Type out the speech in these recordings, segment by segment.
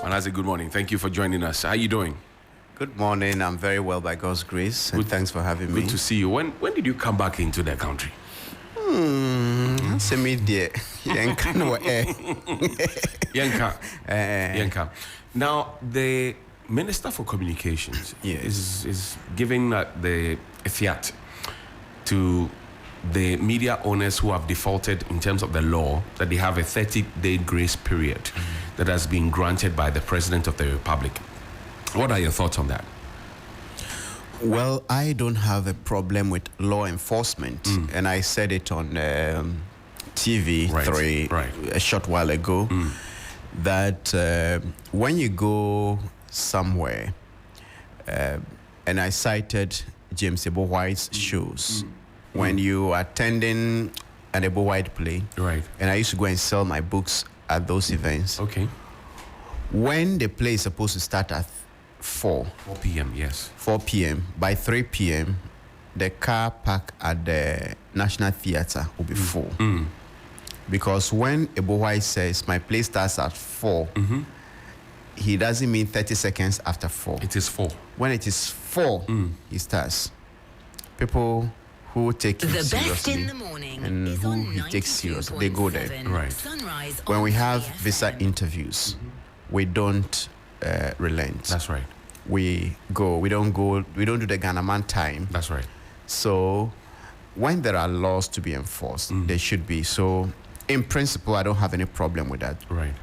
Manasseh, good morning. Thank you for joining us. How are you doing? Good morning. I'm very well by God's grace. And thanks for having me. Good to see you. When did you come back into the country? Yenka. Now, the Minister for Communications is giving the fiat to the media owners who have defaulted in terms of the law, that they have a 30-day grace period that has been granted by the President of the Republic. What are your thoughts on that? Well, I don't have a problem with law enforcement, and I said it on TV a short while ago, that when you go somewhere, and I cited James Ebo White's shows, when you are attending an Ebo White play, and I used to go and sell my books at those events. Okay. When the play is supposed to start at 4 p.m., yes. 4 p.m. By 3 p.m., the car park at the National Theatre will be full. Because when Ebo White says, my play starts at 4, he doesn't mean 30 seconds after 4. It is 4. When it is 4, he starts. People who take him seriously and who he takes seriously, they go there. When we have visa interviews, we don't relent. That's right. We go. We don't do the Ghana man time. That's right. So when there are laws to be enforced, they should be. So in principle, I don't have any problem with that. Right.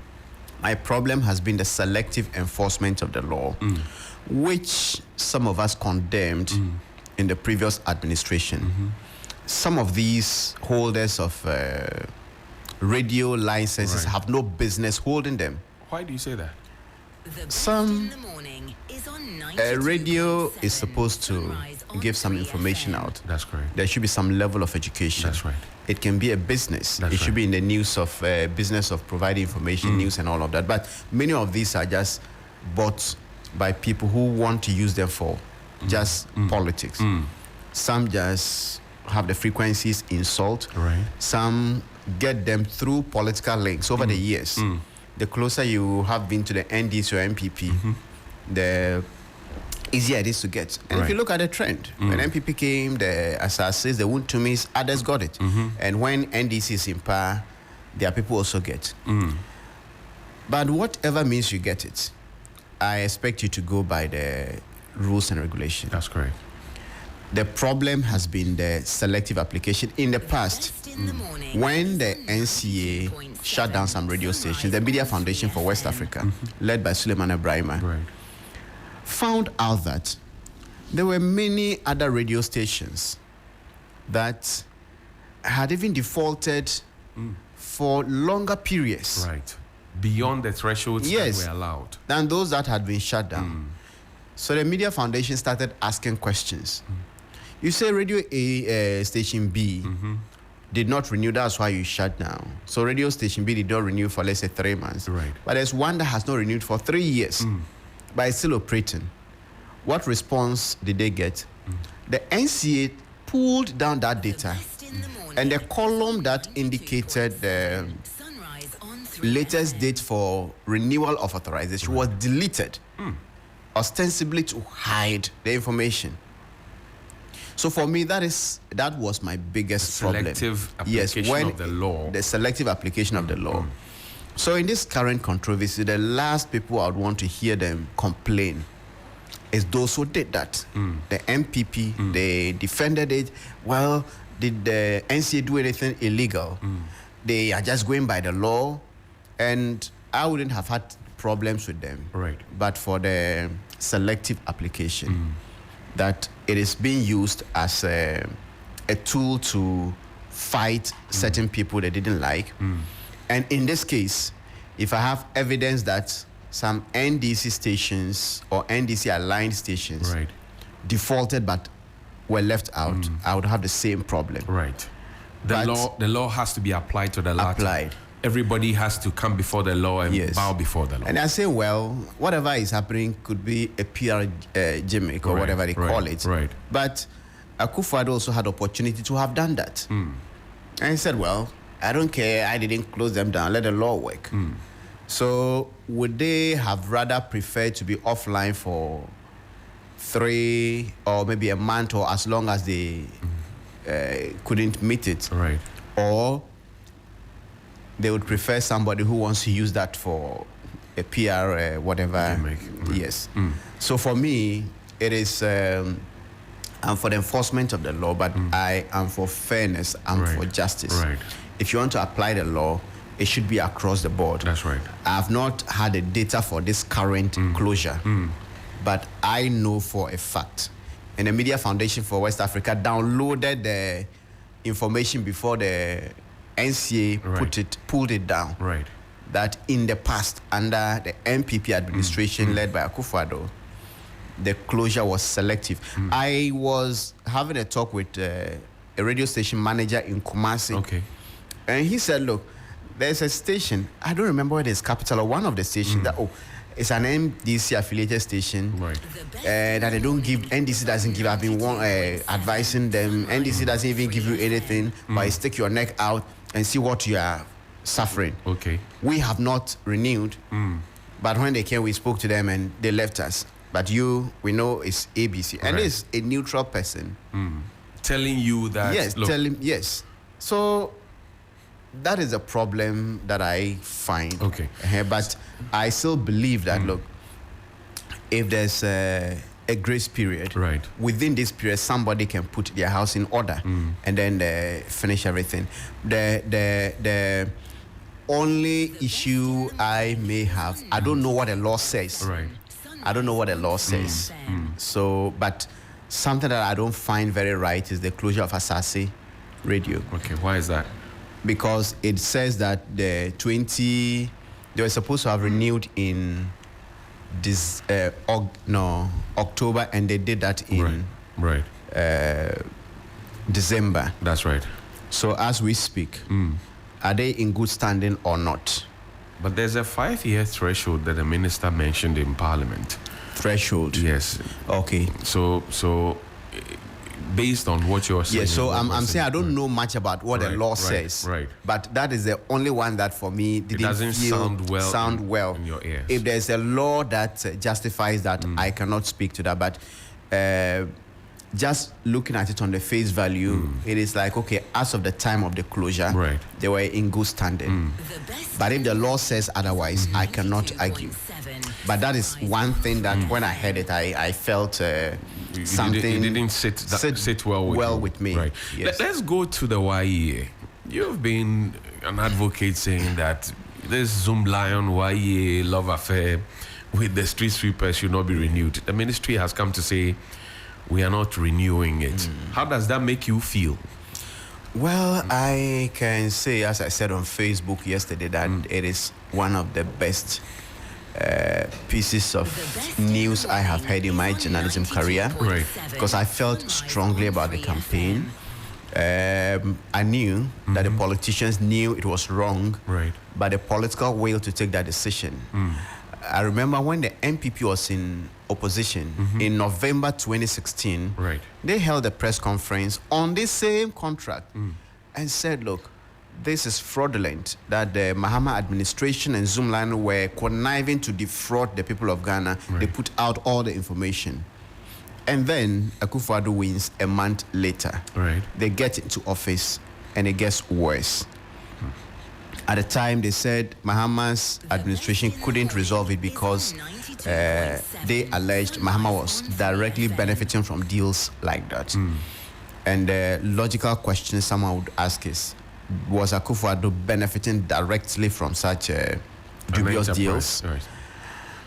My problem has been the selective enforcement of the law, which some of us condemned in the previous administration. Some of these holders of radio licenses have no business holding them. Why do you say that? Some radio is supposed to give some information out. That's correct. There should be some level of education. That's right. It can be a business. It should be in the news of business of providing information, news and all of that. But many of these are just bought by people who want to use them for just politics. Some just have the frequencies insult. Some get them through political links over the years. The closer you have been to the NDC or MPP, the easier it is to get. And if you look at the trend, when MPP came, the assassins, the Wuntumis, others got it. And when NDC is in power, their people also get. But whatever means you get it, I expect you to go by the rules and regulations. That's correct. The problem has been the selective application. In the past, when the NCA shut down some radio stations, the Media Foundation for West Africa, led by Suleiman Ibrahima, found out that there were many other radio stations that had even defaulted for longer periods. Beyond the thresholds that were allowed. Than those that had been shut down. So the Media Foundation started asking questions. You say Radio A, Station B did not renew, that's why you shut down. So Radio Station B did not renew for, let's say, 3 months. But there's one that has not renewed for 3 years, but it's still operating. What response did they get? The NCA pulled down that data, and the column that indicated the latest date for renewal of authorization was deleted, ostensibly to hide the information. So for me, that was my biggest problem. Selective application of the law. The selective application of the law. So in this current controversy, the last people I would want to hear them complain is those who did that. The MPP, they defended it. Well, did the NCA do anything illegal? They are just going by the law, and I wouldn't have had problems with them. But for the selective application, that it is being used as a tool to fight certain people they didn't like. And in this case, if I have evidence that some NDC stations or NDC aligned stations defaulted but were left out, I would have the same problem. The law has to be applied to the latter. Everybody has to come before the law and bow before the law. And I say, well, whatever is happening could be a PR gimmick or whatever they call it. But Akufo-Addo also had opportunity to have done that. And he said, well, I don't care, I didn't close them down, let the law work. So would they have rather preferred to be offline for 3 or maybe a month, or as long as they couldn't meet it? Right. Or they would prefer somebody who wants to use that for a PR, whatever. Yes. So for me, it is, I'm for the enforcement of the law, but I am for fairness, I'm for justice. Right. If you want to apply the law, it should be across the board. That's right. I have not had the data for this current closure, but I know for a fact, and the Media Foundation for West Africa downloaded the information before the NCA pulled it down. Right. That in the past, under the MPP administration led by Akufo-Addo, the closure was selective. I was having a talk with a radio station manager in Kumasi. Okay. And he said, look, there's a station, I don't remember whether it's Capital or one of the stations that, it's an MDC affiliated station. Right. That they don't give, NDC doesn't give. I've been advising them. NDC doesn't even give you anything, but you stick your neck out and see what you are suffering. Okay. We have not renewed, but when they came, we spoke to them and they left us. But we know it's ABC. And it's a neutral person. Telling you that. Yes, yes. So that is a problem that I find. Okay. But I still believe that, look, if there's a grace period, within this period, somebody can put their house in order and then finish everything. The only issue I may have, I don't know what the law says. Right. I don't know what the law says. So, but something that I don't find very right is the closure of Asase Radio. Okay, why is that? Because it says that they were supposed to have renewed in this October, and they did that in December. That's right. So as we speak, are they in good standing or not? But there's a 5-year threshold that the minister mentioned in Parliament. Threshold? Yes. Okay. So based on what you're saying. Yes, so I'm saying I don't know much about what the law says. Right. But that is the only one that for me didn't sound well in your ears. If there's a law that justifies that, I cannot speak to that. But just looking at it on the face value, it is like, okay, as of the time of the closure, they were in good standing. But if the law says otherwise, I cannot argue. But that is one thing that when I heard it, I felt something. It didn't sit well with me. Right. Yes. Let's go to the YEA. You've been an advocate saying that this Zoomlion YEA love affair with the street sweepers should not be renewed. The ministry has come to say we are not renewing it. How does that make you feel? Well, I can say, as I said on Facebook yesterday, that it is one of the best pieces of news I have heard in my journalism career. Right. Because I felt strongly about the campaign. I knew that the politicians knew it was wrong, but the political will to take that decision. I remember when the MPP was in opposition in November 2016, they held a press conference on this same contract and said, look, this is fraudulent, that the Mahama administration and Zoomlion were conniving to defraud the people of Ghana. They put out all the information. And then Akufo-Addo wins a month later. They get into office and it gets worse. At the time, they said Mahama's administration couldn't resolve it because they alleged Mahama was directly benefiting from deals like that. And the logical question someone would ask is, was Akufo-Addo benefiting directly from such dubious deals?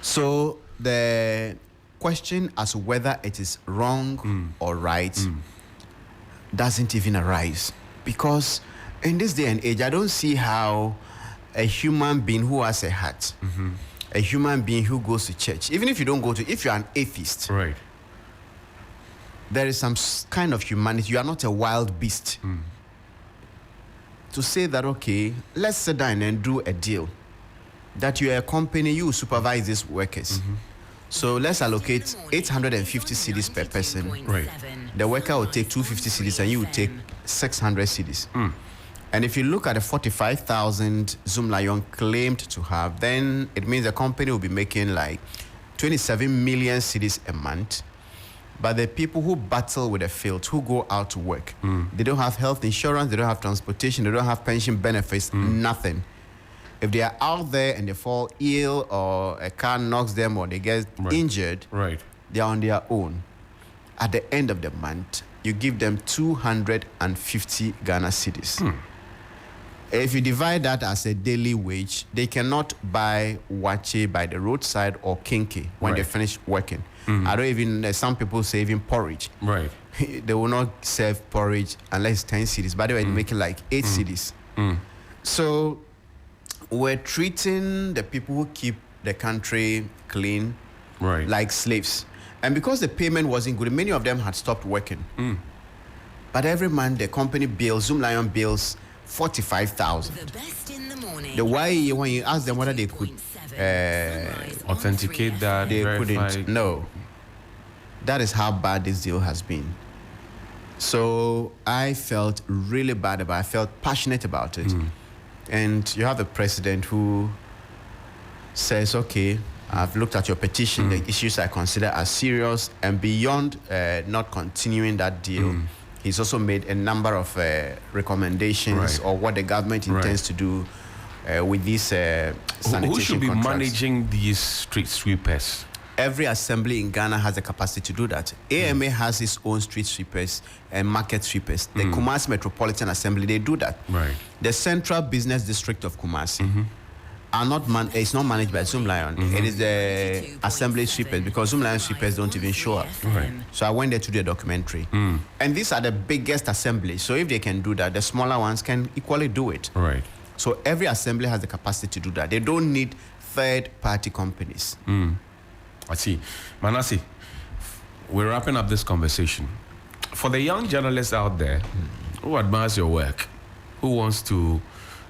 So the question as to whether it is wrong or right doesn't even arise, because in this day and age, I don't see how a human being who has a heart, a human being who goes to church, even if you don't go to, if you're an atheist, there is some kind of humanity. You are not a wild beast. To say that, okay, let's sit down and do a deal, that you are a company, you supervise these workers. So let's allocate 850 cedis per person. The worker will take 250 cedis and you will take 600 cedis. And if you look at the 45,000 Zoomlion claimed to have, then it means the company will be making like 27 million cedis a month. But the people who battle with the field, who go out to work, they don't have health insurance, they don't have transportation, they don't have pension benefits, nothing. If they are out there and they fall ill or a car knocks them or they get injured, they are on their own. At the end of the month, you give them 250 Ghana cedis. If you divide that as a daily wage, they cannot buy wache by the roadside or kinky when they finish working. I don't even, some people say even porridge. They will not serve porridge unless it's 10 cedis. By the way, they make it like 8 cedis. So we're treating the people who keep the country clean like slaves. And because the payment wasn't good, many of them had stopped working. But every month, the company bills, Zoomlion bills 45,000. The why, when you ask them whether they could authenticate that, they verify. couldn't. No. That is how bad this deal has been. So I felt really bad about it. I felt passionate about it. And you have a president who says, okay, I've looked at your petition, the issues I consider as serious, and beyond not continuing that deal, he's also made a number of recommendations or what the government intends to do with these sanitation Who should be contracts. managing these street sweepers? Every assembly in Ghana has the capacity to do that. AMA has its own street sweepers and market sweepers. The Kumasi Metropolitan Assembly, they do that. The Central Business District of Kumasi are not it's not managed by Zoomlion. It is the assembly sweepers, because Zoomlion sweepers don't even show up. So I went there to do a documentary. And these are the biggest assemblies. So if they can do that, the smaller ones can equally do it. So every assembly has the capacity to do that. They don't need third-party companies. I see. Manasseh, we're wrapping up this conversation. For the young journalists out there who admires your work, who wants to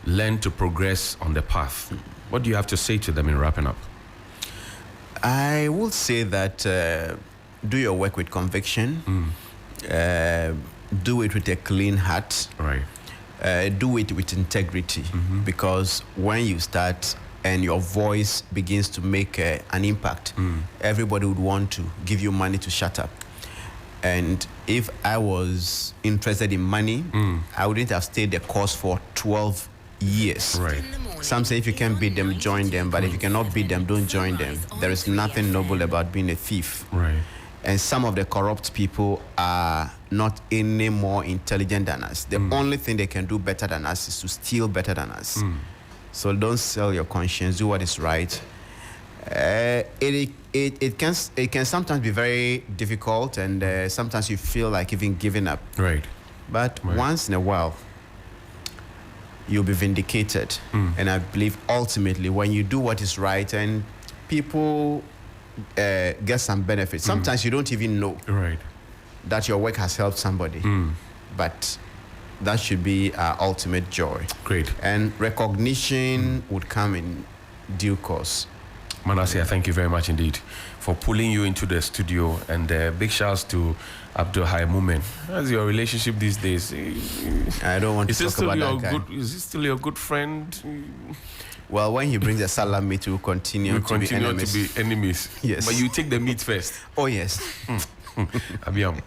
learn to progress on the path, what do you have to say to them in wrapping up? I would say that do your work with conviction. Do it with a clean heart. Do it with integrity. Because when you start and your voice begins to make an impact, everybody would want to give you money to shut up. And if I was interested in money, I wouldn't have stayed the course for 12 years. Some say if you can beat them, join them. But if you cannot beat them, don't join them. There is nothing noble about being a thief. And some of the corrupt people are not any more intelligent than us. The only thing they can do better than us is to steal better than us. So don't sell your conscience. Do what is right. It can sometimes be very difficult, and sometimes you feel like even giving up. But once in a while, you'll be vindicated. And I believe ultimately, when you do what is right and people get some benefits, sometimes you don't even know that your work has helped somebody. But that should be our ultimate joy. And recognition would come in due course. Manasseh, thank you very much indeed for pulling you into the studio, and big shouts to Abdul Hai Mumen. How's your relationship these days? I don't want to talk about that guy. Is he still your good friend? Well, when he brings the salami, to continue to be enemies. Yes. But you take the meat first. Oh, yes. Abiam.